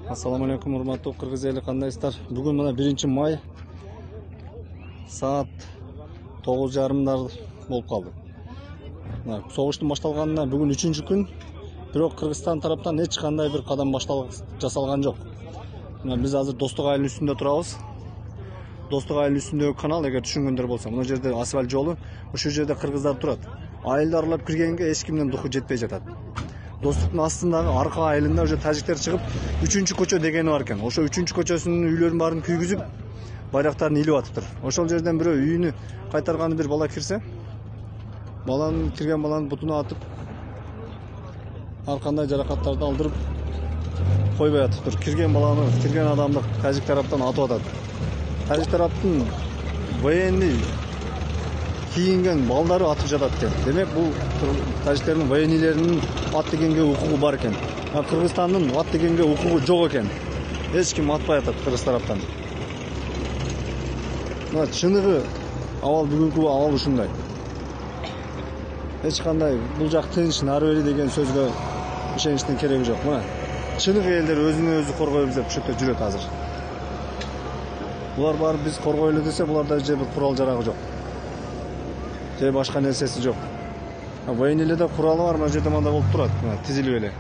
Assalamu alaikum, урматтуу кыргыз эли, кандайсыздар? Бүгүн мына 1-май саат 9:30 болуп калды. Согуштун башталганына бүгүн 3-күн, бирок Кыргызстан тараптан эч кандай бир кадам жасалган жок. Биз азыр Достук айылынын үстүндө турабыз. Достук айылынын үстүндөгү канал, эгер түшүнгөндөр болсо, мына жерде асфальт жолу, ошол жерде кыргыздар турат. Айылды аралап киргенге эч кимдин духу жетпей жатат. Достуктун астындагы арка айылында уже тажиктер чыгып, 3-көчө дегени бар экен. Ошо 3-көчөсүнүн үйлөрүн баарын күйгүзүп, байрактарын илип атыптыр. Ошол жерден бирөө үйүнү кайтарганы бир бала кирсе, кирген баланын бутуна атып, ар кандай жаракаттарды алдырып койбой атыптыр. Кирген адамды тажик тараптан атып атат. Тажик тараптын военный кийинген балдары атып жатат экен. Демек, бул тажиктердин военныйлеринин ат дегенге укугу бар экен. Кыргызстандын ат дегенге укугу жок экен. Эч ким атпай атат кыргыз тараптан. Мына чыныгы бүгүнкү абал ушундай. Эч кандай бул жак тынч, нары бери деген сөзгө ишеништин кереги жок. Мына чыныгы элдер өзүнө өзү коргойлу деп ушул жерде жүрөт азыр. Булар баары биз коргойлу десе, буларда же бир курал жарагы жок. Же башка нерсеси жок. Военныйлерде куралы бар, мына жерде мында болуп турат, тизилип эле.